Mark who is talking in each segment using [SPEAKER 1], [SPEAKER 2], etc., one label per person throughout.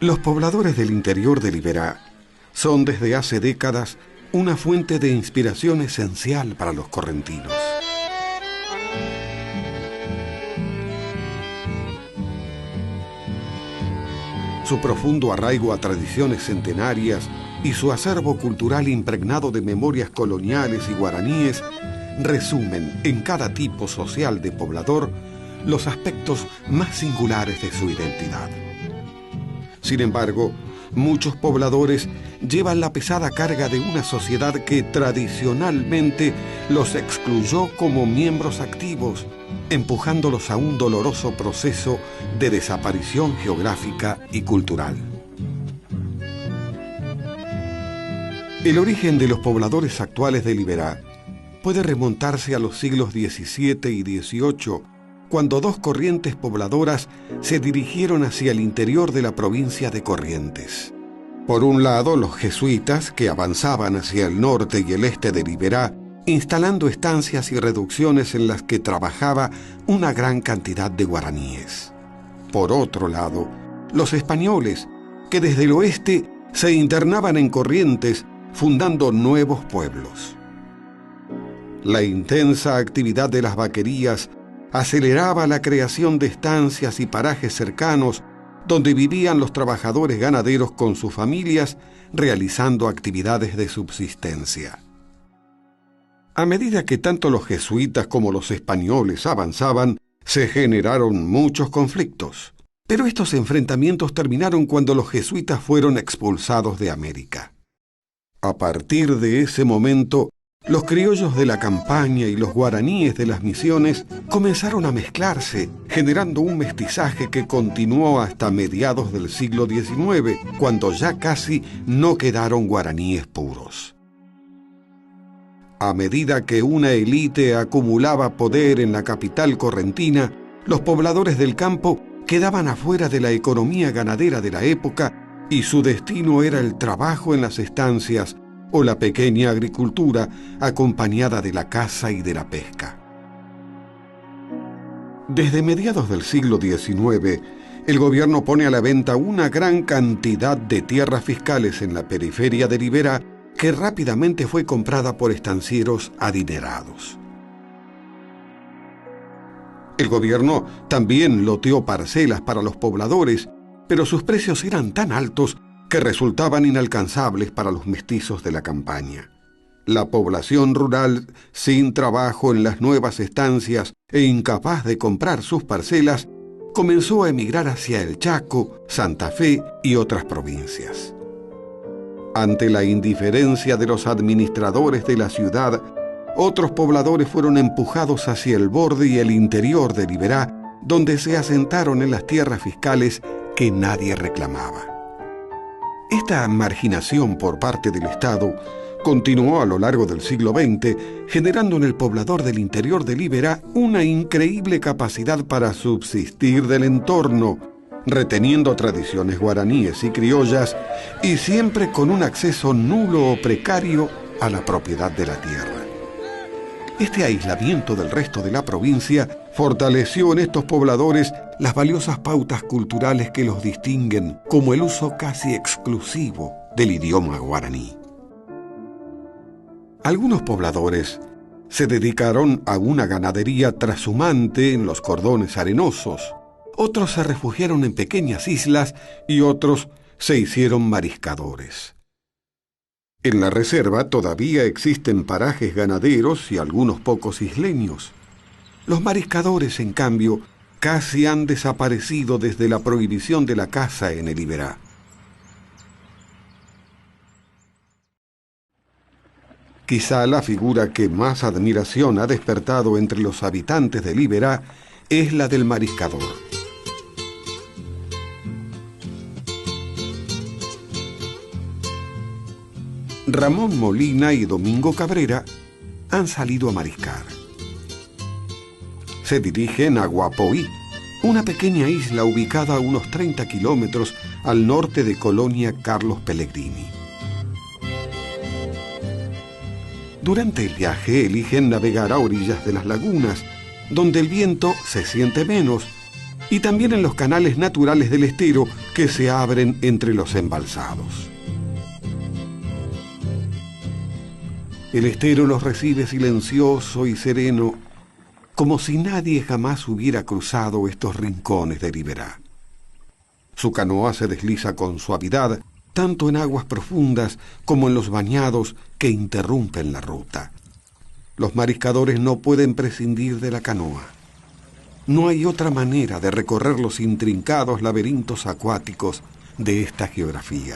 [SPEAKER 1] Los pobladores del interior de Liberá son desde hace décadas una fuente de inspiración esencial para los correntinos. Su profundo arraigo a tradiciones centenarias y su acervo cultural impregnado de memorias coloniales y guaraníes resumen en cada tipo social de poblador los aspectos más singulares de su identidad. Sin embargo, muchos pobladores llevan la pesada carga de una sociedad que tradicionalmente los excluyó como miembros activos, empujándolos a un doloroso proceso de desaparición geográfica y cultural. El origen de los pobladores actuales de Liberá puede remontarse a los siglos XVII y XVIII, cuando dos corrientes pobladoras se dirigieron hacia el interior de la provincia de Corrientes. Por un lado, los jesuitas, que avanzaban hacia el norte y el este de Liberá, instalando estancias y reducciones en las que trabajaba una gran cantidad de guaraníes. Por otro lado, los españoles, que desde el oeste se internaban en Corrientes, fundando nuevos pueblos. La intensa actividad de las vaquerías aceleraba la creación de estancias y parajes cercanos donde vivían los trabajadores ganaderos con sus familias realizando actividades de subsistencia. A medida que tanto los jesuitas como los españoles avanzaban, se generaron muchos conflictos. Pero estos enfrentamientos terminaron cuando los jesuitas fueron expulsados de América. A partir de ese momento, los criollos de la campaña y los guaraníes de las misiones comenzaron a mezclarse, generando un mestizaje que continuó hasta mediados del siglo XIX, cuando ya casi no quedaron guaraníes puros. A medida que una élite acumulaba poder en la capital correntina, los pobladores del campo quedaban afuera de la economía ganadera de la época y su destino era el trabajo en las estancias o la pequeña agricultura acompañada de la caza y de la pesca. Desde mediados del siglo XIX, el gobierno pone a la venta una gran cantidad de tierras fiscales en la periferia de Liberá que rápidamente fue comprada por estancieros adinerados. El gobierno también loteó parcelas para los pobladores, pero sus precios eran tan altos que resultaban inalcanzables para los mestizos de la campaña. La población rural, sin trabajo en las nuevas estancias e incapaz de comprar sus parcelas, comenzó a emigrar hacia el Chaco, Santa Fe y otras provincias. Ante la indiferencia de los administradores de la ciudad, otros pobladores fueron empujados hacia el borde y el interior de Liberá, donde se asentaron en las tierras fiscales que nadie reclamaba. Esta marginación por parte del Estado continuó a lo largo del siglo XX, generando en el poblador del interior de Liberá una increíble capacidad para subsistir del entorno, reteniendo tradiciones guaraníes y criollas y siempre con un acceso nulo o precario a la propiedad de la tierra. Este aislamiento del resto de la provincia fortaleció en estos pobladores las valiosas pautas culturales que los distinguen, como el uso casi exclusivo del idioma guaraní. Algunos pobladores se dedicaron a una ganadería trashumante en los cordones arenosos, otros se refugiaron en pequeñas islas y otros se hicieron mariscadores. En la reserva todavía existen parajes ganaderos y algunos pocos isleños. Los mariscadores, en cambio, casi han desaparecido desde la prohibición de la caza en el Iberá. Quizá la figura que más admiración ha despertado entre los habitantes del Iberá es la del mariscador. Ramón Molina y Domingo Cabrera han salido a mariscar. Se dirigen a Guapoí, una pequeña isla ubicada a unos 30 kilómetros al norte de Colonia Carlos Pellegrini. Durante el viaje eligen navegar a orillas de las lagunas, donde el viento se siente menos, y también en los canales naturales del estero que se abren entre los embalsados. El estero los recibe silencioso y sereno, como si nadie jamás hubiera cruzado estos rincones del Iberá. Su canoa se desliza con suavidad, tanto en aguas profundas como en los bañados que interrumpen la ruta. Los mariscadores no pueden prescindir de la canoa. No hay otra manera de recorrer los intrincados laberintos acuáticos de esta geografía.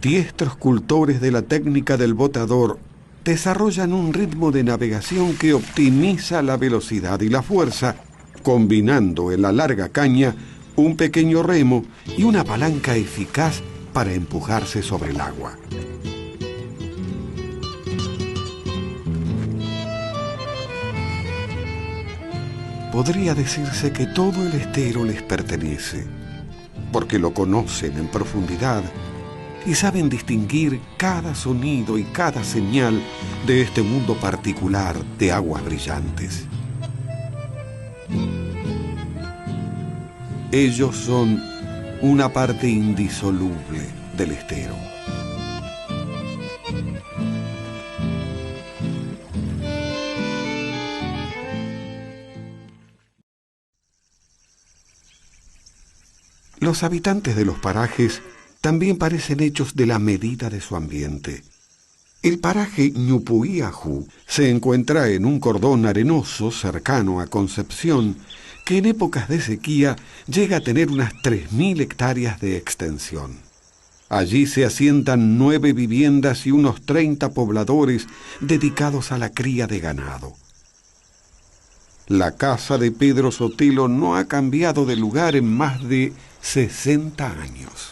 [SPEAKER 1] Diestros cultores de la técnica del botador desarrollan un ritmo de navegación que optimiza la velocidad y la fuerza, combinando en la larga caña un pequeño remo y una palanca eficaz para empujarse sobre el agua. Podría decirse que todo el estero les pertenece, porque lo conocen en profundidad y saben distinguir cada sonido y cada señal de este mundo particular de aguas brillantes. Ellos son una parte indisoluble del estero. Los habitantes de los parajes también parecen hechos de la medida de su ambiente. El paraje Ñupuí-Ajú se encuentra en un cordón arenoso cercano a Concepción, que en épocas de sequía llega a tener unas 3.000 hectáreas de extensión. Allí se asientan 9 viviendas y unos 30 pobladores dedicados a la cría de ganado. La casa de Pedro Sotelo no ha cambiado de lugar en más de 60 años.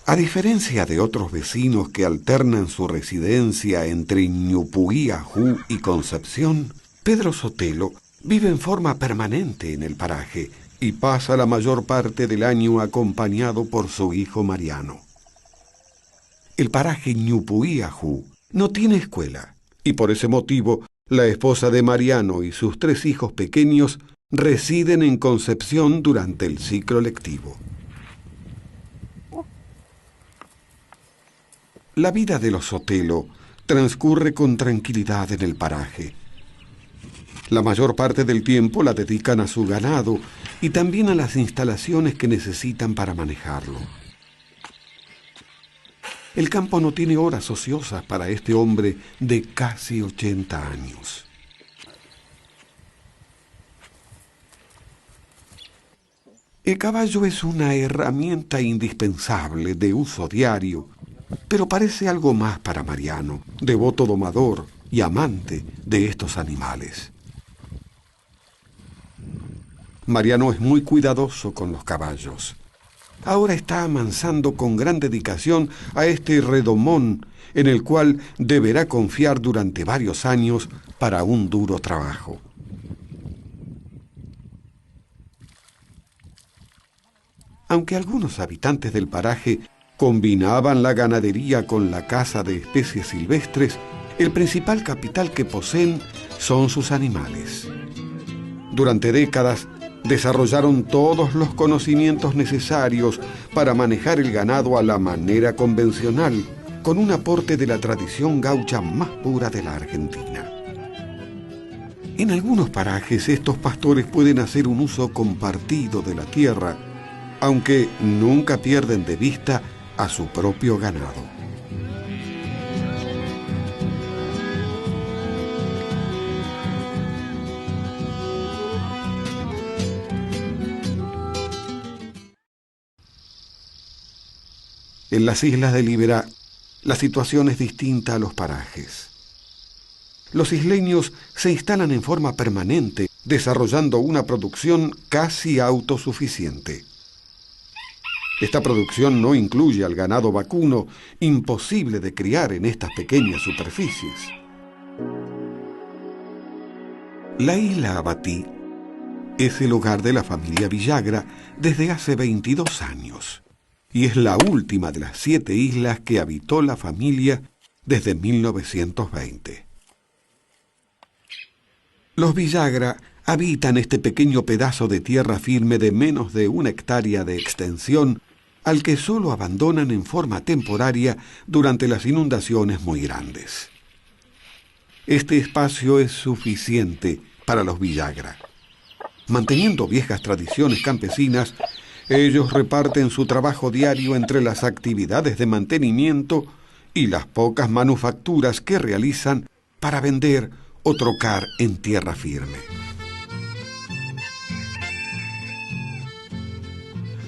[SPEAKER 1] A diferencia de otros vecinos que alternan su residencia entre Ñupuí-Ajú y Concepción, Pedro Sotelo vive en forma permanente en el paraje y pasa la mayor parte del año acompañado por su hijo Mariano. El paraje Ñupuí-Ajú no tiene escuela y por ese motivo la esposa de Mariano y sus 3 hijos pequeños residen en Concepción durante el ciclo lectivo. La vida de los Sotelo transcurre con tranquilidad en el paraje. La mayor parte del tiempo la dedican a su ganado y también a las instalaciones que necesitan para manejarlo. El campo no tiene horas ociosas para este hombre de casi 80 años. El caballo es una herramienta indispensable de uso diario, pero parece algo más para Mariano, devoto domador y amante de estos animales. Mariano es muy cuidadoso con los caballos. Ahora está amansando con gran dedicación a este redomón en el cual deberá confiar durante varios años para un duro trabajo. Aunque algunos habitantes del paraje combinaban la ganadería con la caza de especies silvestres, el principal capital que poseen son sus animales. Durante décadas desarrollaron todos los conocimientos necesarios para manejar el ganado a la manera convencional, con un aporte de la tradición gaucha más pura de la Argentina. En algunos parajes estos pastores pueden hacer un uso compartido de la tierra, aunque nunca pierden de vista a su propio ganado. En las islas de Liberá, la situación es distinta a los parajes. Los isleños se instalan en forma permanente, desarrollando una producción casi autosuficiente. Esta producción no incluye al ganado vacuno, imposible de criar en estas pequeñas superficies. La isla Abatí es el hogar de la familia Villagra desde hace 22 años y es la última de las 7 islas que habitó la familia desde 1920. Los Villagra habitan este pequeño pedazo de tierra firme de menos de 1 hectárea de extensión, al que solo abandonan en forma temporaria durante las inundaciones muy grandes. Este espacio es suficiente para los Villagra. Manteniendo viejas tradiciones campesinas, ellos reparten su trabajo diario entre las actividades de mantenimiento y las pocas manufacturas que realizan para vender o trocar en tierra firme.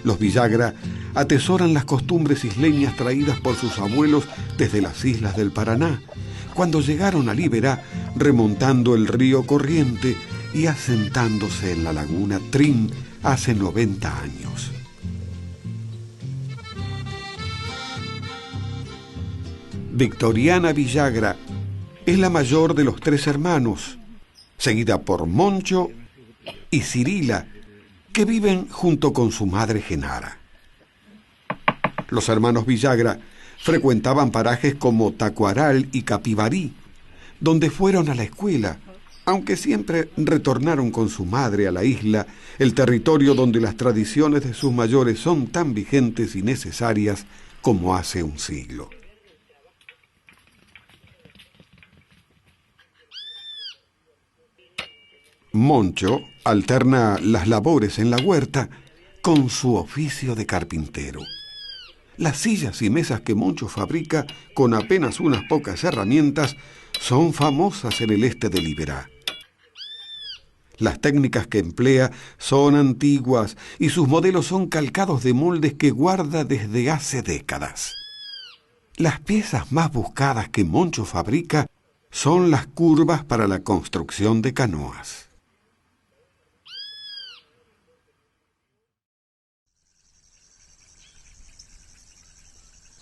[SPEAKER 1] Los Villagra atesoran las costumbres isleñas traídas por sus abuelos desde las islas del Paraná, cuando llegaron a Liberá remontando el río Corriente y asentándose en la laguna Trin hace 90 años. Victoriana Villagra es la mayor de los 3 hermanos, seguida por Moncho y Cirila, que viven junto con su madre Genara. Los hermanos Villagra frecuentaban parajes como Tacuaral y Capibarí, donde fueron a la escuela, aunque siempre retornaron con su madre a la isla, el territorio donde las tradiciones de sus mayores son tan vigentes y necesarias como hace un siglo. Moncho alterna las labores en la huerta con su oficio de carpintero. Las sillas y mesas que Moncho fabrica con apenas unas pocas herramientas son famosas en el este de Liberá. Las técnicas que emplea son antiguas y sus modelos son calcados de moldes que guarda desde hace décadas. Las piezas más buscadas que Moncho fabrica son las curvas para la construcción de canoas.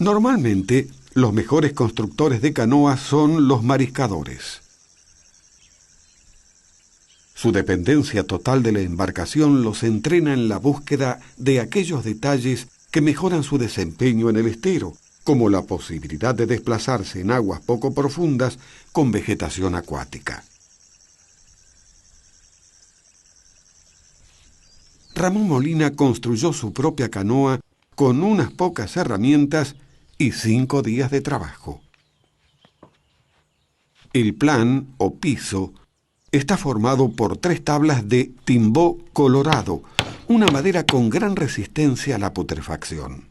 [SPEAKER 1] Normalmente, los mejores constructores de canoas son los mariscadores. Su dependencia total de la embarcación los entrena en la búsqueda de aquellos detalles que mejoran su desempeño en el estero, como la posibilidad de desplazarse en aguas poco profundas con vegetación acuática. Ramón Molina construyó su propia canoa con unas pocas herramientas y 5 días de trabajo. El plan, o piso, está formado por 3 tablas de timbó colorado, una madera con gran resistencia a la putrefacción.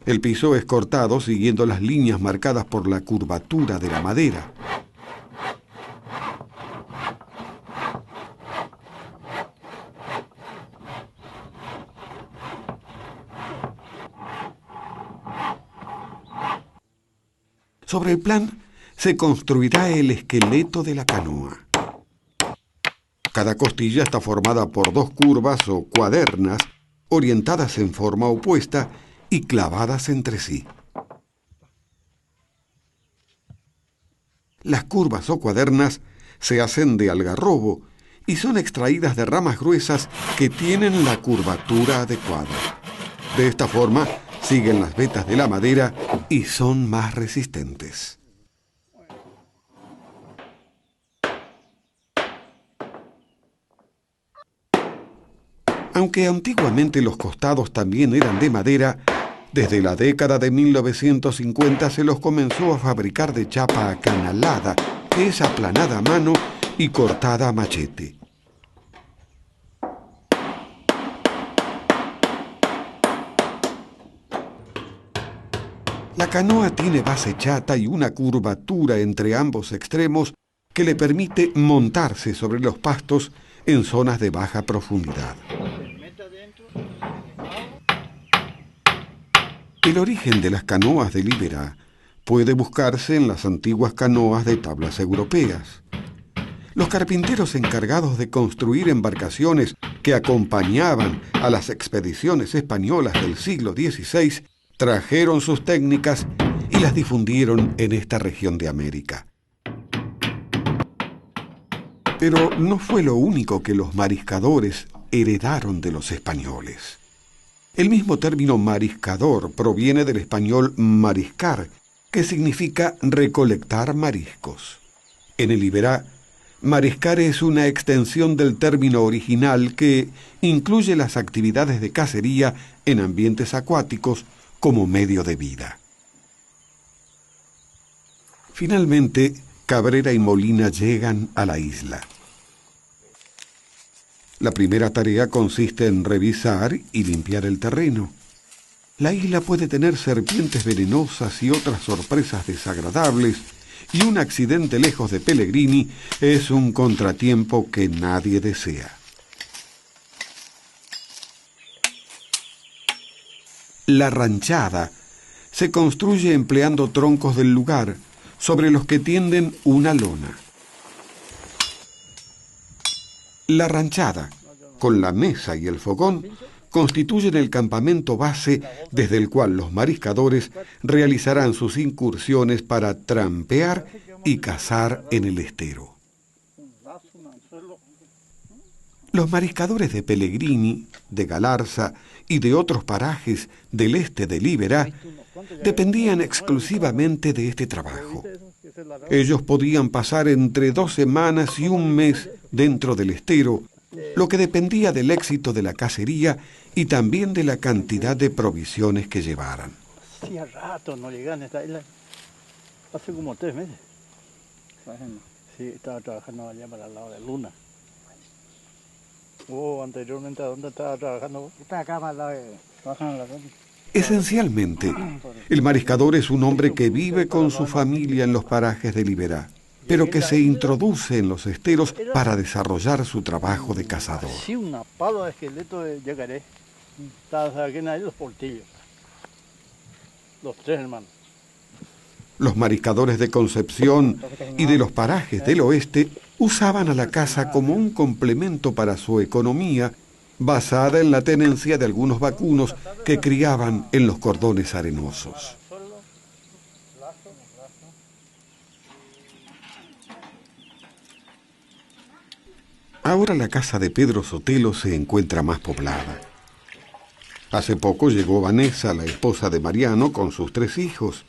[SPEAKER 1] El piso es cortado siguiendo las líneas marcadas por la curvatura de la madera. Sobre el plan se construirá el esqueleto de la canoa. Cada costilla está formada por 2 curvas o cuadernas orientadas en forma opuesta y clavadas entre sí. Las curvas o cuadernas se hacen de algarrobo y son extraídas de ramas gruesas que tienen la curvatura adecuada. De esta forma, siguen las vetas de la madera y son más resistentes. Aunque antiguamente los costados también eran de madera, desde la década de 1950 se los comenzó a fabricar de chapa acanalada, que es aplanada a mano y cortada a machete. La canoa tiene base chata y una curvatura entre ambos extremos que le permite montarse sobre los pastos en zonas de baja profundidad. El origen de las canoas de Liberá puede buscarse en las antiguas canoas de tablas europeas. Los carpinteros encargados de construir embarcaciones que acompañaban a las expediciones españolas del siglo XVI trajeron sus técnicas y las difundieron en esta región de América. Pero no fue lo único que los mariscadores heredaron de los españoles. El mismo término mariscador proviene del español mariscar, que significa recolectar mariscos. En el Liberá, mariscar es una extensión del término original que incluye las actividades de cacería en ambientes acuáticos como medio de vida. Finalmente, Cabrera y Molina llegan a la isla. La primera tarea consiste en revisar y limpiar el terreno. La isla puede tener serpientes venenosas y otras sorpresas desagradables, y un accidente lejos de Pellegrini es un contratiempo que nadie desea. La ranchada se construye empleando troncos del lugar, sobre los que tienden una lona. La ranchada, con la mesa y el fogón, constituyen el campamento base desde el cual los mariscadores realizarán sus incursiones para trampear y cazar en el estero. Los mariscadores de Pellegrini, de Galarza y de otros parajes del este de Liberá dependían exclusivamente de este trabajo. Ellos podían pasar entre 2 semanas y un mes dentro del estero, lo que dependía del éxito de la cacería y también de la cantidad de provisiones que llevaran.
[SPEAKER 2] Hacía rato no llegaban a esta isla, hace como 3 meses. Sí, estaba trabajando allá para el lado de Luna. Anteriormente, ¿a dónde estaba trabajando? Estaba acá para el lado de... trabajando en la calle.
[SPEAKER 1] Esencialmente, el mariscador es un hombre que vive con su familia en los parajes de Liberá, pero que se introduce en los esteros para desarrollar su trabajo de cazador.
[SPEAKER 2] Sí, una pala de esqueleto de yacaré. Estaba aquí ahí los portillos. Los 3 hermanos.
[SPEAKER 1] Los mariscadores de Concepción y de los parajes del oeste usaban a la caza como un complemento para su economía, basada en la tenencia de algunos vacunos que criaban en los cordones arenosos. Ahora la casa de Pedro Sotelo se encuentra más poblada. Hace poco llegó Vanessa, la esposa de Mariano, con sus 3 hijos.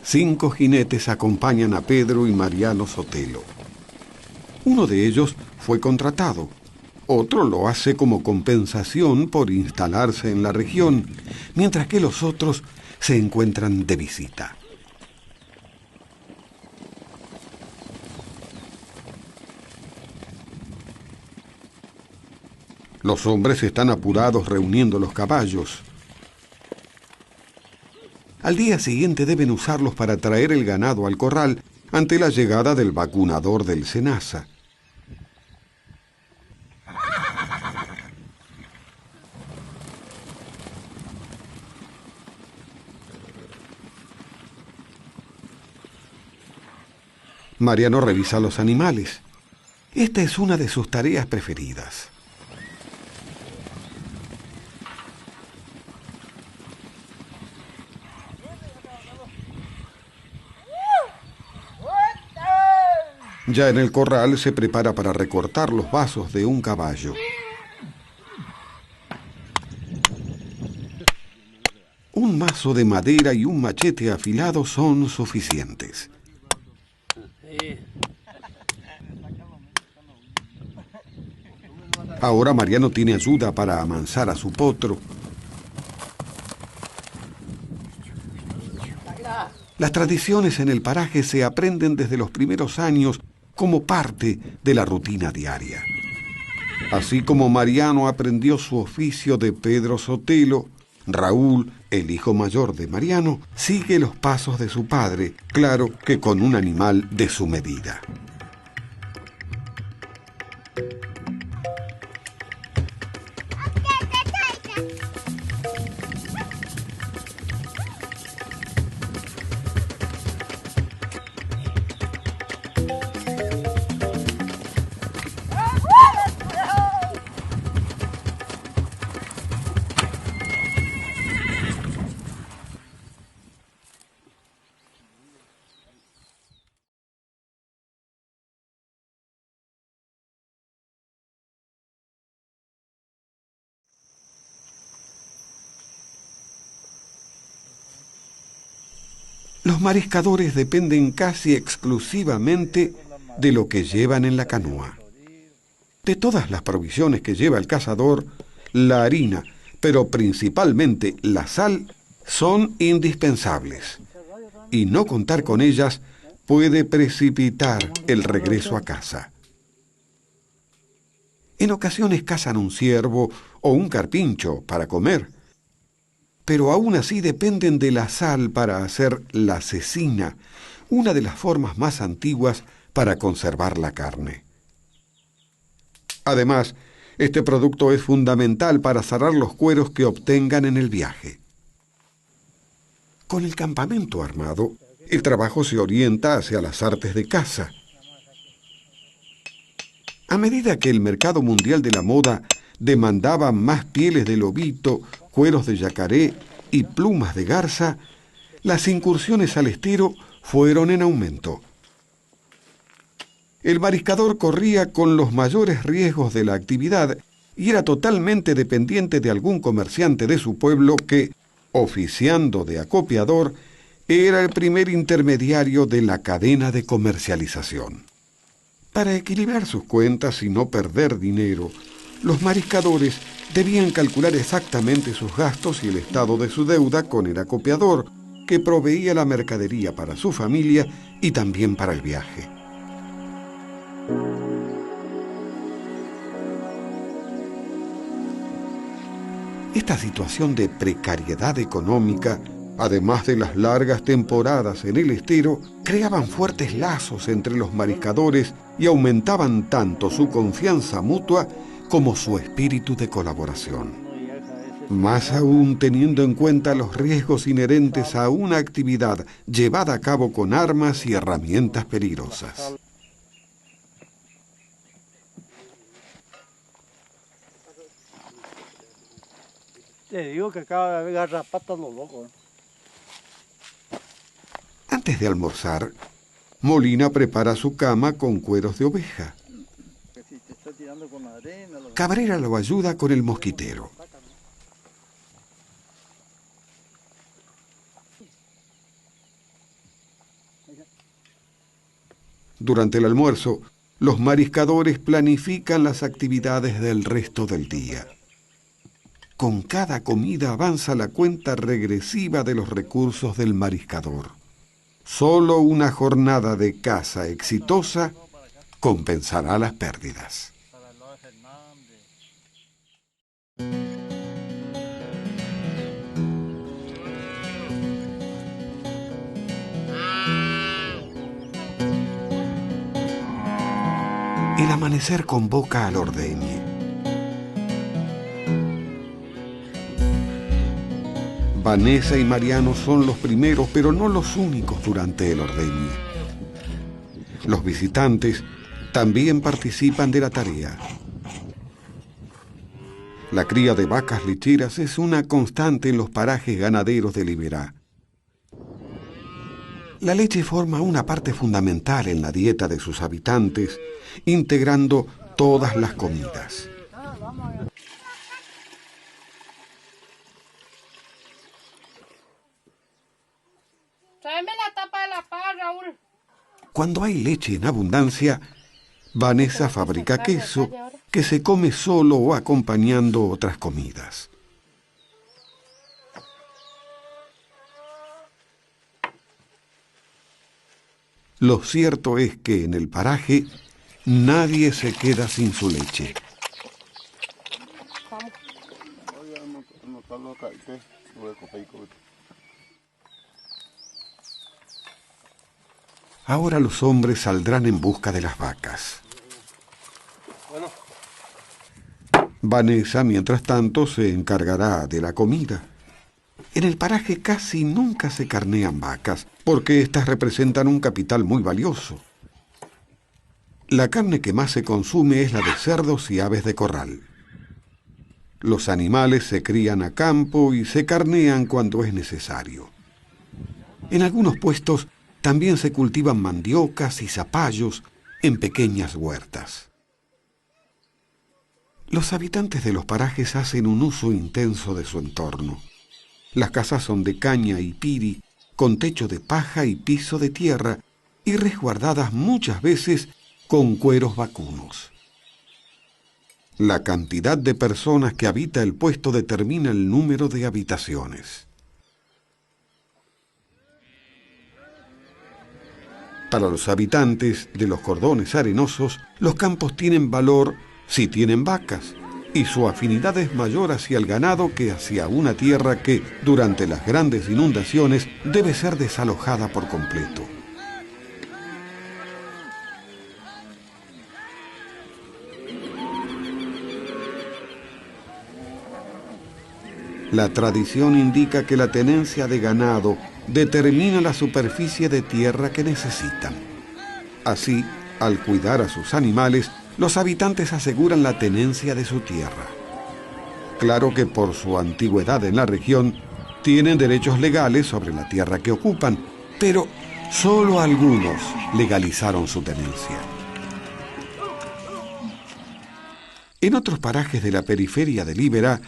[SPEAKER 1] Cinco jinetes acompañan a Pedro y Mariano Sotelo. Uno de ellos fue contratado, otro lo hace como compensación por instalarse en la región, mientras que los otros se encuentran de visita. Los hombres están apurados reuniendo los caballos. Al día siguiente deben usarlos para traer el ganado al corral ante la llegada del vacunador del SENASA. Mariano revisa los animales. Esta es una de sus tareas preferidas. Ya en el corral se prepara para recortar los vasos de un caballo. Un mazo de madera y un machete afilado son suficientes. Ahora Mariano tiene ayuda para amansar a su potro. Las tradiciones en el paraje se aprenden desde los primeros años como parte de la rutina diaria. Así como Mariano aprendió su oficio de Pedro Sotelo, Raúl el hijo mayor de Mariano, sigue los pasos de su padre, claro que con un animal de su medida. Los mariscadores dependen casi exclusivamente de lo que llevan en la canoa. De todas las provisiones que lleva el cazador, la harina, pero principalmente la sal, son indispensables. Y no contar con ellas puede precipitar el regreso a casa. En ocasiones cazan un ciervo o un carpincho para comer, pero aún así dependen de la sal para hacer la cecina, una de las formas más antiguas para conservar la carne. Además, este producto es fundamental para cerrar los cueros que obtengan en el viaje. Con el campamento armado, el trabajo se orienta hacia las artes de caza. A medida que el mercado mundial de la moda demandaba más pieles de lobito, cueros de yacaré y plumas de garza, las incursiones al estero fueron en aumento. El mariscador corría con los mayores riesgos de la actividad y era totalmente dependiente de algún comerciante de su pueblo que, oficiando de acopiador, era el primer intermediario de la cadena de comercialización. Para equilibrar sus cuentas y no perder dinero, los mariscadores debían calcular exactamente sus gastos y el estado de su deuda con el acopiador, que proveía la mercadería para su familia y también para el viaje. Esta situación de precariedad económica, además de las largas temporadas en el estero, creaban fuertes lazos entre los mariscadores y aumentaban tanto su confianza mutua como su espíritu de colaboración. Más aún teniendo en cuenta los riesgos inherentes a una actividad llevada a cabo con armas y herramientas peligrosas.
[SPEAKER 2] Te digo que acaba de agarrar patas los locos.
[SPEAKER 1] Antes de almorzar, Molina prepara su cama con cueros de oveja. Cabrera lo ayuda con el mosquitero. Durante el almuerzo, los mariscadores planifican las actividades del resto del día. Con cada comida avanza la cuenta regresiva de los recursos del mariscador. Solo una jornada de caza exitosa compensará las pérdidas. El amanecer convoca al ordeñe. Vanessa y Mariano son los primeros, pero no los únicos durante el ordeñe. Los visitantes también participan de la tarea. La cría de vacas lecheras es una constante en los parajes ganaderos de Liberá. La leche forma una parte fundamental en la dieta de sus habitantes, integrando todas las comidas.
[SPEAKER 3] Tráeme la tapa de la paga, Raúl.
[SPEAKER 1] Cuando hay leche en abundancia, Vanessa fabrica queso que se come solo o acompañando otras comidas. Lo cierto es que en el paraje nadie se queda sin su leche. Ahora los hombres saldrán en busca de las vacas. Vanessa, mientras tanto, se encargará de la comida. En el paraje casi nunca se carnean vacas, porque éstas representan un capital muy valioso. La carne que más se consume es la de cerdos y aves de corral. Los animales se crían a campo y se carnean cuando es necesario. En algunos puestos también se cultivan mandiocas y zapallos en pequeñas huertas. Los habitantes de los parajes hacen un uso intenso de su entorno. Las casas son de caña y piri, con techo de paja y piso de tierra, y resguardadas muchas veces con cueros vacunos. La cantidad de personas que habita el puesto determina el número de habitaciones. Para los habitantes de los cordones arenosos, los campos tienen valor si tienen vacas, y su afinidad es mayor hacia el ganado que hacia una tierra que, durante las grandes inundaciones, debe ser desalojada por completo. La tradición indica que la tenencia de ganado determina la superficie de tierra que necesitan. Así, al cuidar a sus animales, los habitantes aseguran la tenencia de su tierra. Claro que por su antigüedad en la región, tienen derechos legales sobre la tierra que ocupan, pero solo algunos legalizaron su tenencia. En otros parajes de la periferia de Liberá,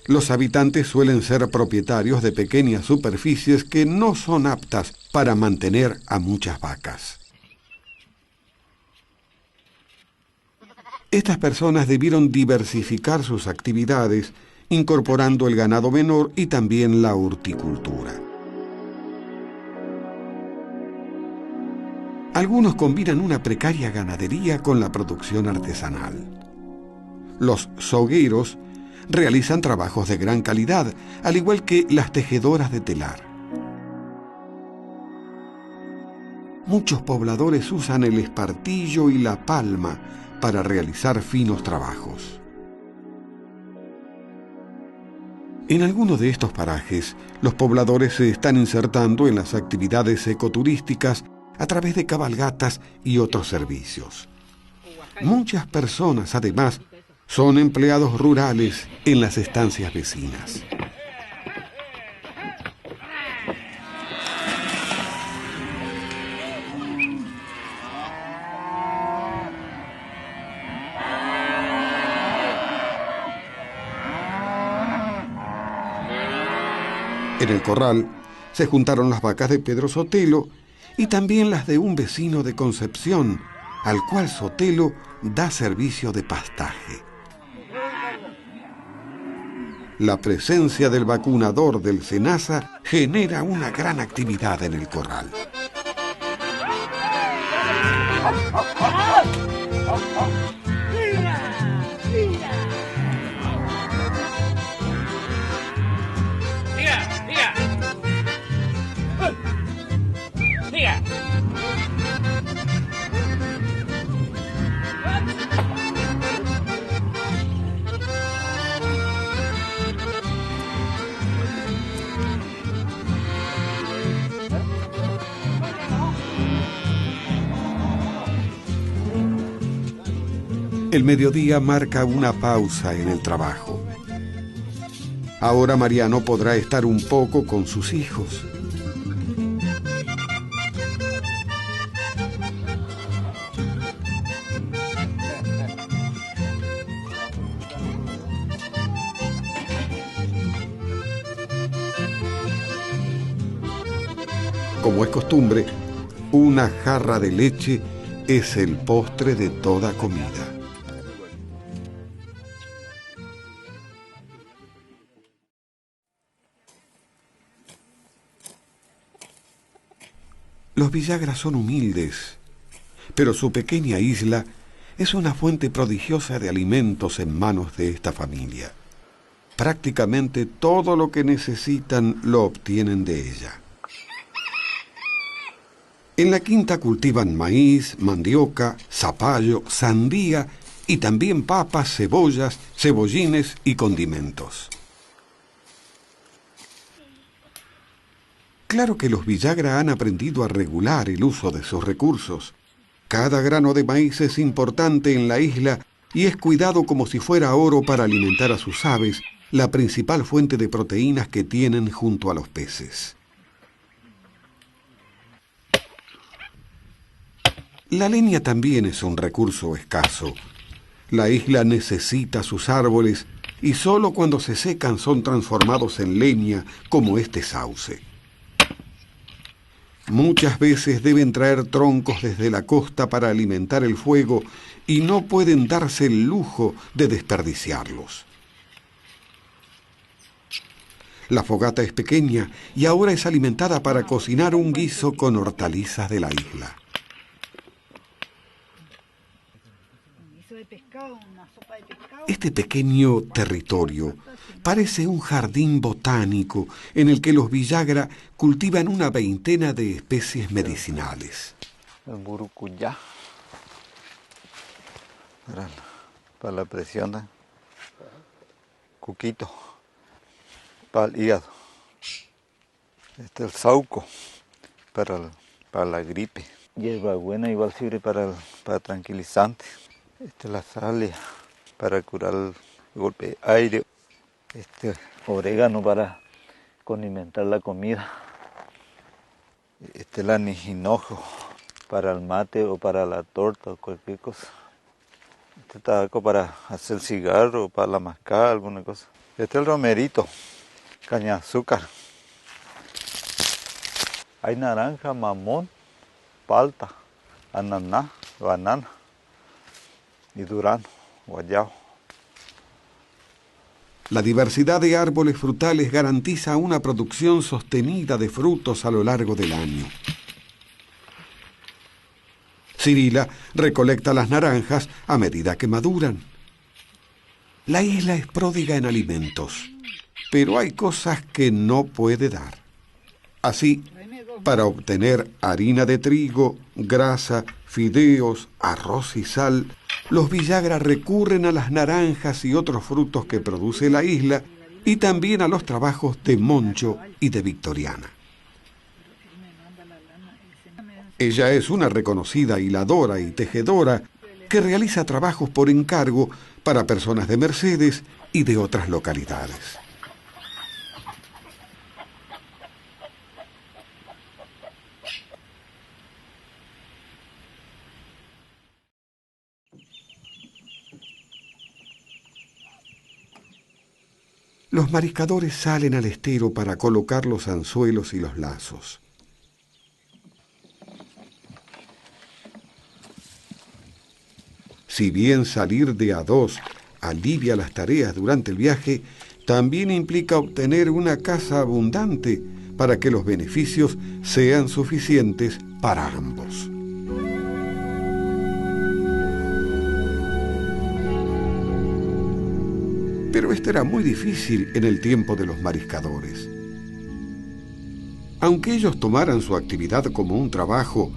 [SPEAKER 1] los habitantes suelen ser propietarios de pequeñas superficies que no son aptas para mantener a muchas vacas. Estas personas debieron diversificar sus actividades, incorporando el ganado menor y también la horticultura. Algunos combinan una precaria ganadería con la producción artesanal. Los sogueros realizan trabajos de gran calidad, al igual que las tejedoras de telar. Muchos pobladores usan el espartillo y la palma para realizar finos trabajos. En algunos de estos parajes, los pobladores se están insertando en las actividades ecoturísticas a través de cabalgatas y otros servicios. Muchas personas, además, son empleados rurales en las estancias vecinas. En el corral se juntaron las vacas de Pedro Sotelo y también las de un vecino de Concepción, al cual Sotelo da servicio de pastaje. La presencia del vacunador del SENASA genera una gran actividad en el corral. El mediodía marca una pausa en el trabajo. Ahora Mariano podrá estar un poco con sus hijos. Como es costumbre, una jarra de leche es el postre de toda comida. Los Villagra son humildes, pero su pequeña isla es una fuente prodigiosa de alimentos en manos de esta familia. Prácticamente todo lo que necesitan lo obtienen de ella. En la quinta cultivan maíz, mandioca, zapallo, sandía y también papas, cebollas, cebollines y condimentos. Claro que los Villagra han aprendido a regular el uso de sus recursos. Cada grano de maíz es importante en la isla y es cuidado como si fuera oro para alimentar a sus aves, la principal fuente de proteínas que tienen junto a los peces. La leña también es un recurso escaso. La isla necesita sus árboles y solo cuando se secan son transformados en leña, como este sauce. Muchas veces deben traer troncos desde la costa para alimentar el fuego y no pueden darse el lujo de desperdiciarlos. La fogata es pequeña y ahora es alimentada para cocinar un guiso con hortalizas de la isla. Este pequeño territorio parece un jardín botánico en el que los Villagra cultivan una veintena de especies medicinales.
[SPEAKER 4] El burucuyá para la presión, cuquito para el hígado, el sauco para la gripe, hierbabuena igual sirve para tranquilizante, la salia para curar el golpe de aire, orégano para condimentar la comida, el anijinojo para el mate o para la torta o cualquier cosa, tabaco para hacer cigarro o para la mascada, alguna cosa, el romerito, caña de azúcar, hay naranja, mamón, palta, ananá, banana y durano, guayabo.
[SPEAKER 1] La diversidad de árboles frutales garantiza una producción sostenida de frutos a lo largo del año. Cirila recolecta las naranjas a medida que maduran. La isla es pródiga en alimentos, pero hay cosas que no puede dar. Así, para obtener harina de trigo, grasa, fideos, arroz y sal, los Villagra recurren a las naranjas y otros frutos que produce la isla y también a los trabajos de Moncho y de Victoriana. Ella es una reconocida hiladora y tejedora que realiza trabajos por encargo para personas de Mercedes y de otras localidades. Los mariscadores salen al estero para colocar los anzuelos y los lazos. Si bien salir de a dos alivia las tareas durante el viaje, también implica obtener una caza abundante para que los beneficios sean suficientes para ambos. Pero esto era muy difícil en el tiempo de los mariscadores. Aunque ellos tomaran su actividad como un trabajo,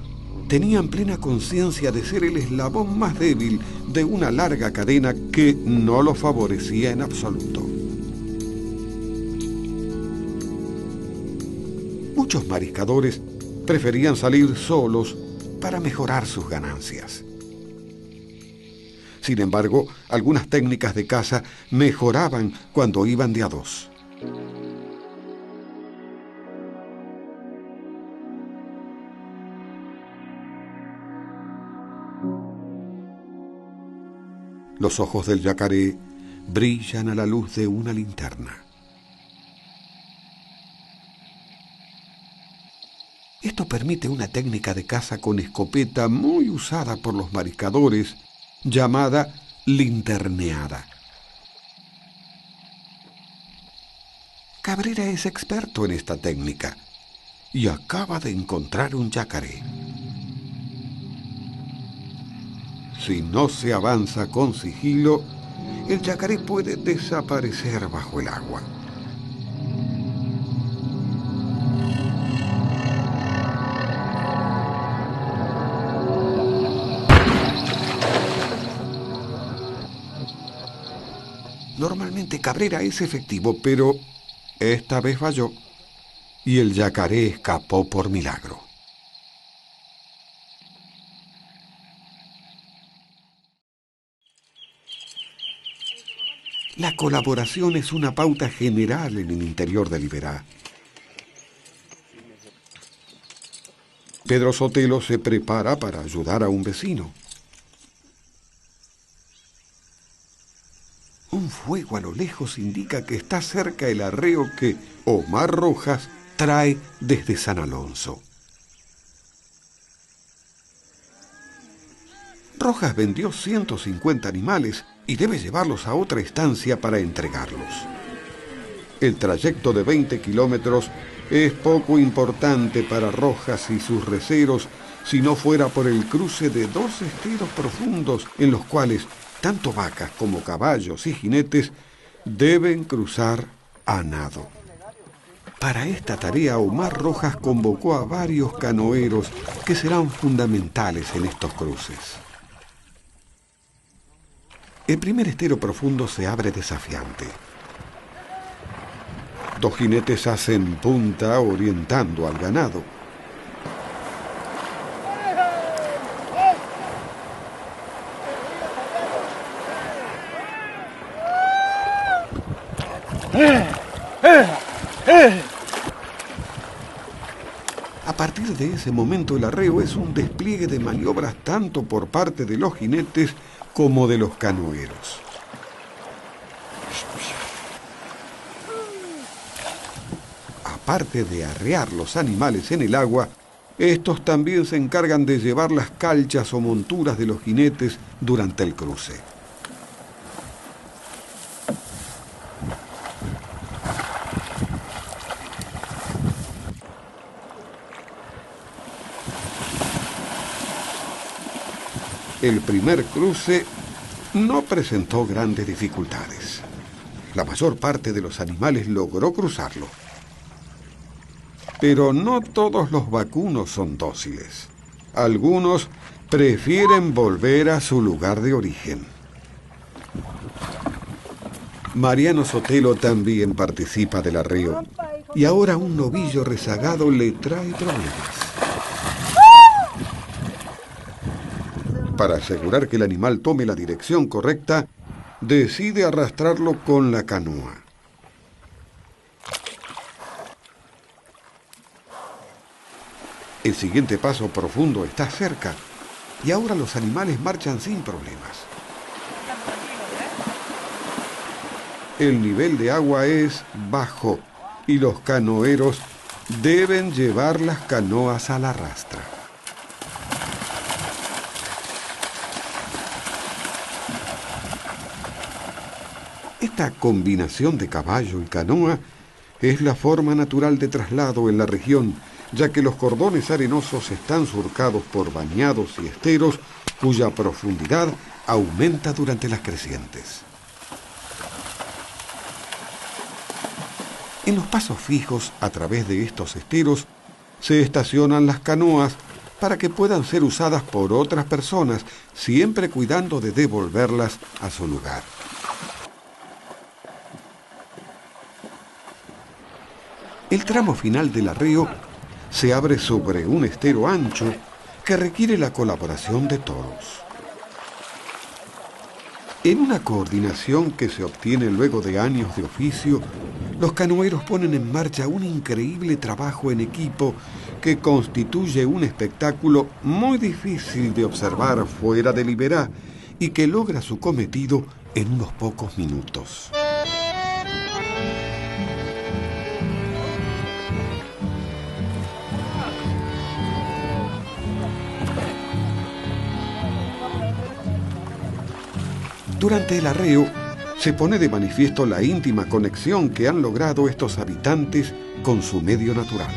[SPEAKER 1] tenían plena conciencia de ser el eslabón más débil de una larga cadena que no los favorecía en absoluto. Muchos mariscadores preferían salir solos para mejorar sus ganancias. Sin embargo, algunas técnicas de caza mejoraban cuando iban de a dos. Los ojos del yacaré brillan a la luz de una linterna. Esto permite una técnica de caza con escopeta muy usada por los mariscadores, llamada linterneada. Cabrera es experto en esta técnica y acaba de encontrar un yacaré. Si no se avanza con sigilo, el yacaré puede desaparecer bajo el agua. Normalmente Cabrera es efectivo, pero esta vez falló y el yacaré escapó por milagro. La colaboración es una pauta general en el interior de Liberá. Pedro Sotelo se prepara para ayudar a un vecino. Un fuego a lo lejos indica que está cerca el arreo que Omar Rojas trae desde San Alonso. Rojas vendió 150 animales y debe llevarlos a otra estancia para entregarlos. El trayecto de 20 kilómetros es poco importante para Rojas y sus receros si no fuera por el cruce de dos esteros profundos en los cuales tanto vacas como caballos y jinetes deben cruzar a nado. Para esta tarea, Omar Rojas convocó a varios canoeros que serán fundamentales en estos cruces. El primer estero profundo se abre desafiante. Dos jinetes hacen punta orientando al ganado. A partir de ese momento el arreo es un despliegue de maniobras tanto por parte de los jinetes como de los canoeros. Aparte de arrear los animales en el agua, estos también se encargan de llevar las calchas o monturas de los jinetes durante el cruce. El primer cruce no presentó grandes dificultades. La mayor parte de los animales logró cruzarlo. Pero no todos los vacunos son dóciles. Algunos prefieren volver a su lugar de origen. Mariano Sotelo también participa del arreo y ahora un novillo rezagado le trae problemas. Para asegurar que el animal tome la dirección correcta, decide arrastrarlo con la canoa. El siguiente paso profundo está cerca y ahora los animales marchan sin problemas. El nivel de agua es bajo y los canoeros deben llevar las canoas a la rastra. Esta combinación de caballo y canoa es la forma natural de traslado en la región, ya que los cordones arenosos están surcados por bañados y esteros cuya profundidad aumenta durante las crecientes. En los pasos fijos a través de estos esteros se estacionan las canoas para que puedan ser usadas por otras personas, siempre cuidando de devolverlas a su lugar. El tramo final del arreo se abre sobre un estero ancho que requiere la colaboración de todos. En una coordinación que se obtiene luego de años de oficio, los canoeros ponen en marcha un increíble trabajo en equipo que constituye un espectáculo muy difícil de observar fuera de Liberá y que logra su cometido en unos pocos minutos. Durante el arreo se pone de manifiesto la íntima conexión que han logrado estos habitantes con su medio natural.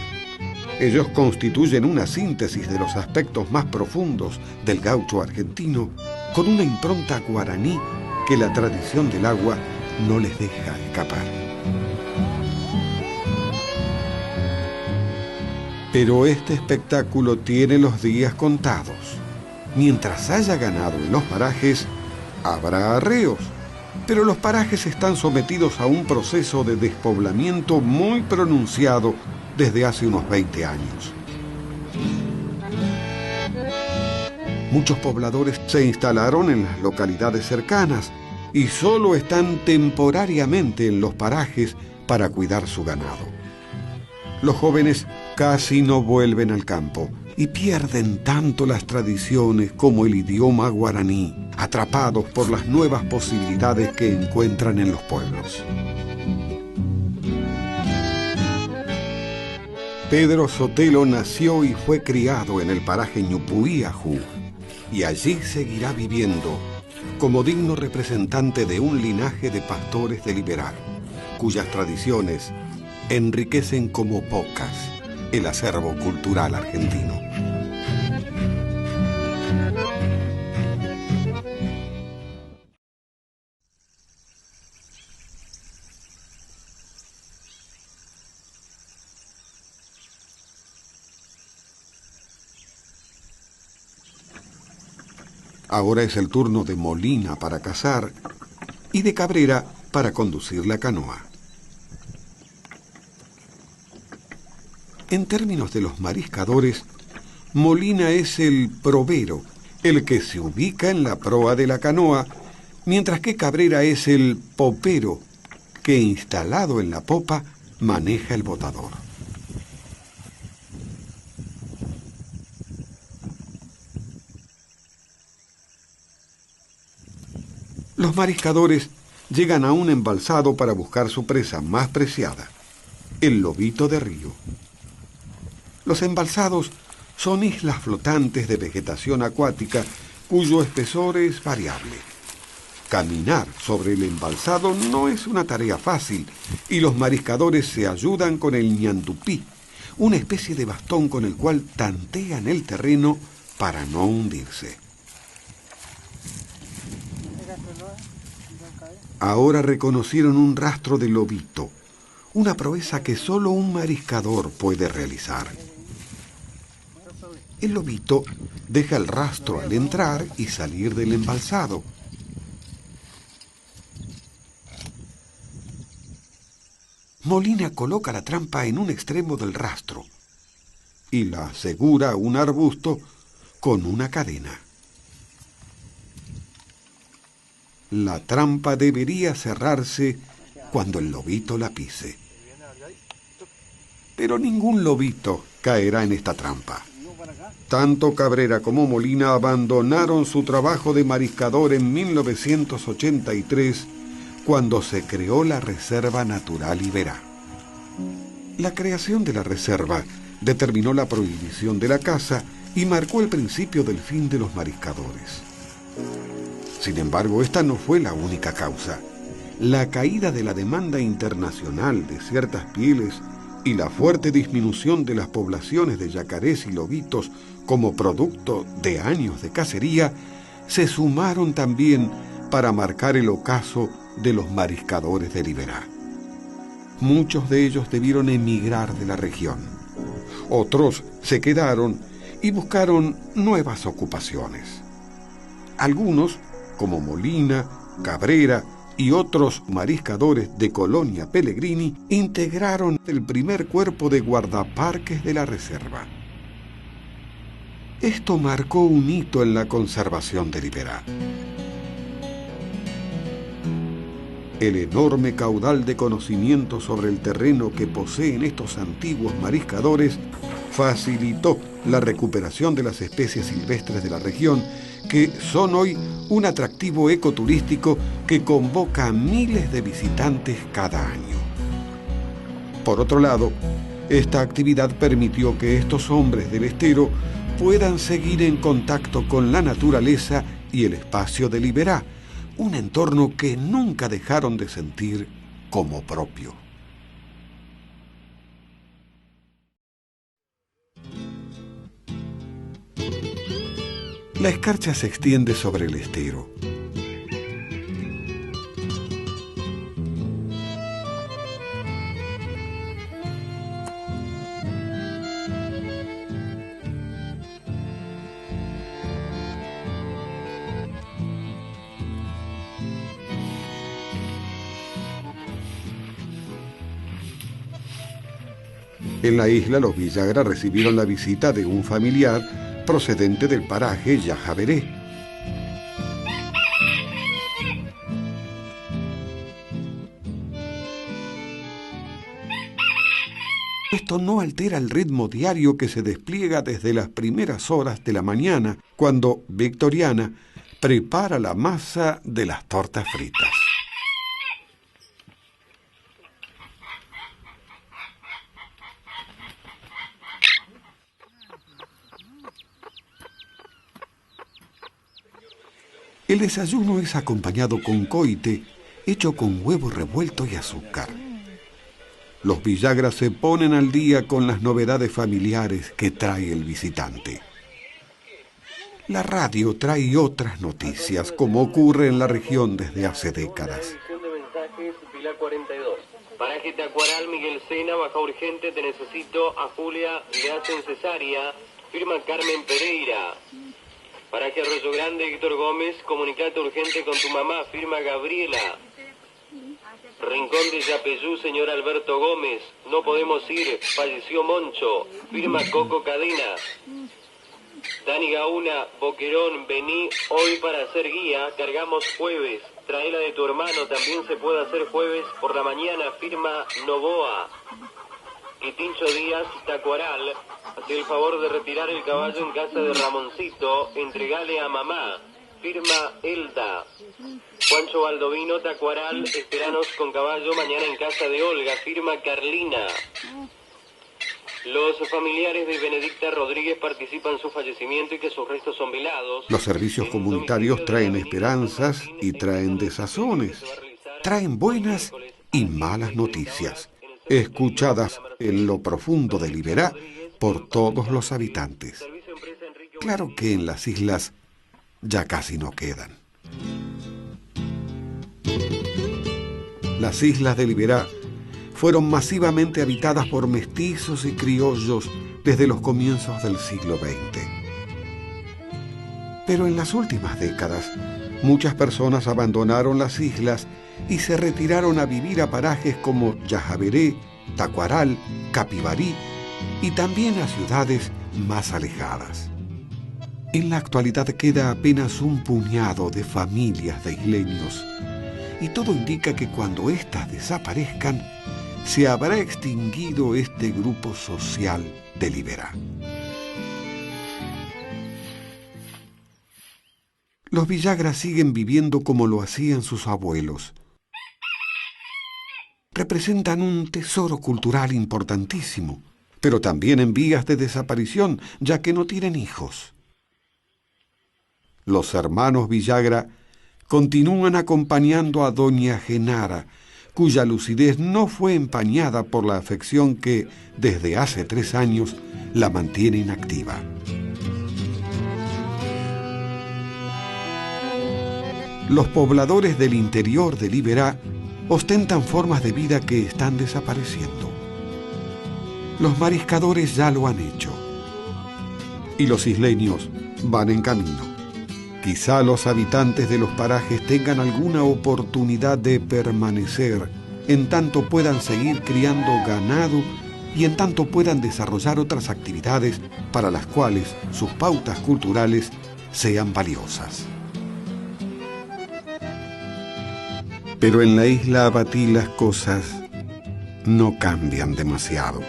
[SPEAKER 1] Ellos constituyen una síntesis de los aspectos más profundos del gaucho argentino con una impronta guaraní que la tradición del agua no les deja escapar. Pero este espectáculo tiene los días contados. Mientras haya ganado en los parajes, habrá arreos, pero los parajes están sometidos a un proceso de despoblamiento muy pronunciado desde hace unos 20 años. Muchos pobladores se instalaron en las localidades cercanas y solo están temporariamente en los parajes para cuidar su ganado. Los jóvenes casi no vuelven al campo y pierden tanto las tradiciones como el idioma guaraní, atrapados por las nuevas posibilidades que encuentran en los pueblos. Pedro Sotelo nació y fue criado en el paraje Ñupuí Ajú, y allí seguirá viviendo como digno representante de un linaje de pastores de Liberá, cuyas tradiciones enriquecen como pocas el acervo cultural argentino. Ahora es el turno de Molina para cazar y de Cabrera para conducir la canoa. En términos de los mariscadores, Molina es el probero, el que se ubica en la proa de la canoa, mientras que Cabrera es el popero, que instalado en la popa maneja el botador. Los mariscadores llegan a un embalsado para buscar su presa más preciada, el lobito de río. Los embalsados son islas flotantes de vegetación acuática cuyo espesor es variable. Caminar sobre el embalsado no es una tarea fácil y los mariscadores se ayudan con el ñandupí, una especie de bastón con el cual tantean el terreno para no hundirse. Ahora reconocieron un rastro de lobito, una proeza que solo un mariscador puede realizar. El lobito deja el rastro al entrar y salir del embalsado. Molina coloca la trampa en un extremo del rastro y la asegura a un arbusto con una cadena. La trampa debería cerrarse cuando el lobito la pise. Pero ningún lobito caerá en esta trampa. Tanto Cabrera como Molina abandonaron su trabajo de mariscador en 1983, cuando se creó la Reserva Natural Liberá. La creación de la reserva determinó la prohibición de la caza y marcó el principio del fin de los mariscadores. Sin embargo, esta no fue la única causa. La caída de la demanda internacional de ciertas pieles y la fuerte disminución de las poblaciones de yacarés y lobitos como producto de años de cacería se sumaron también para marcar el ocaso de los mariscadores de Liberá. Muchos de ellos debieron emigrar de la región. Otros se quedaron y buscaron nuevas ocupaciones. Algunos, como Molina, Cabrera y otros mariscadores de Colonia Pellegrini, integraron el primer cuerpo de guardaparques de la reserva. Esto marcó un hito en la conservación de Liberá. El enorme caudal de conocimiento sobre el terreno que poseen estos antiguos mariscadores facilitó la recuperación de las especies silvestres de la región, que son hoy un atractivo ecoturístico que convoca a miles de visitantes cada año. Por otro lado, esta actividad permitió que estos hombres del estero puedan seguir en contacto con la naturaleza y el espacio de Liberá, un entorno que nunca dejaron de sentir como propio. La escarcha se extiende sobre el estero. En la isla, los Villagra recibieron la visita de un familiar procedente del paraje Yajaveré. Esto no altera el ritmo diario que se despliega desde las primeras horas de la mañana, cuando Victoriana prepara la masa de las tortas fritas. El desayuno es acompañado con coite, hecho con huevo revuelto y azúcar. Los Villagra se ponen al día con las novedades familiares que trae el visitante. La radio trae otras noticias, como ocurre en la región desde hace décadas.
[SPEAKER 5] Paraje Tacuaral, Miguel Sena, baja urgente, te necesito, a Julia le hacen cesárea, firma Carmen Pereira. Paraje Arroyo Grande, Héctor Gómez, comunicate urgente con tu mamá, firma Gabriela. Rincón de Yapeyú, señor Alberto Gómez, no podemos ir, falleció Moncho, firma Coco Cadena. Dani Gauna, Boquerón, vení hoy para hacer guía, cargamos jueves, traela de tu hermano, también se puede hacer jueves por la mañana, firma Novoa. Quitincho Díaz, Tacuaral, hace el favor de retirar el caballo en casa de Ramoncito, entregale a mamá, firma Elda. Juancho Baldovino, Tacuaral, esperanos con caballo mañana en casa de Olga, firma Carlina. Los familiares de Benedicta Rodríguez participan en su fallecimiento y que sus restos son velados.
[SPEAKER 1] Los servicios comunitarios traen esperanzas y traen desazones, traen buenas y malas noticias, escuchadas en lo profundo de Liberá por todos los habitantes. Claro que en las islas ya casi no quedan. Las islas de Liberá fueron masivamente habitadas por mestizos y criollos desde los comienzos del siglo XX. Pero en las últimas décadas, muchas personas abandonaron las islas y se retiraron a vivir a parajes como Yajaveré, Tacuaral, Capibarí y también a ciudades más alejadas. En la actualidad queda apenas un puñado de familias de isleños y todo indica que cuando éstas desaparezcan, se habrá extinguido este grupo social de Liberá. Los Villagra siguen viviendo como lo hacían sus abuelos. Representan un tesoro cultural importantísimo, pero también en vías de desaparición, ya que no tienen hijos. Los hermanos Villagra continúan acompañando a doña Genara, cuya lucidez no fue empañada por la afección que, desde hace 3 años, la mantiene inactiva. Los pobladores del interior de Liberá ostentan formas de vida que están desapareciendo. Los mariscadores ya lo han hecho. Y los isleños van en camino. Quizá los habitantes de los parajes tengan alguna oportunidad de permanecer, en tanto puedan seguir criando ganado y en tanto puedan desarrollar otras actividades para las cuales sus pautas culturales sean valiosas. Pero en la isla Abatí las cosas no cambian demasiado.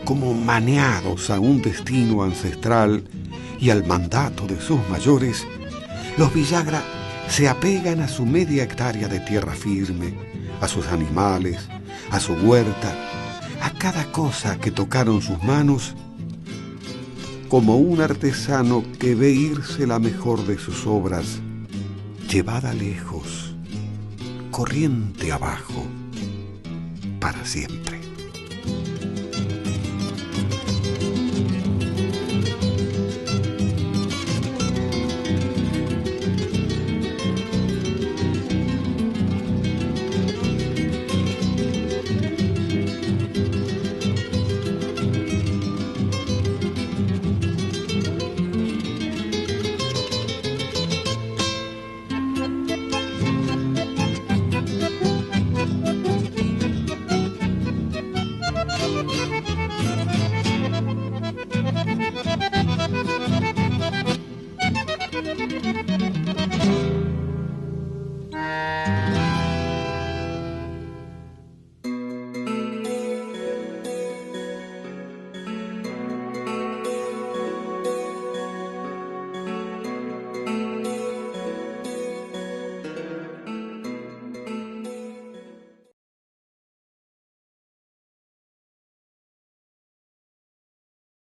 [SPEAKER 1] Como maneados a un destino ancestral y al mandato de sus mayores, los Villagra se apegan a su media hectárea de tierra firme, a sus animales, a su huerta, a cada cosa que tocaron sus manos, como un artesano que ve irse la mejor de sus obras, llevada lejos, corriente abajo, para siempre.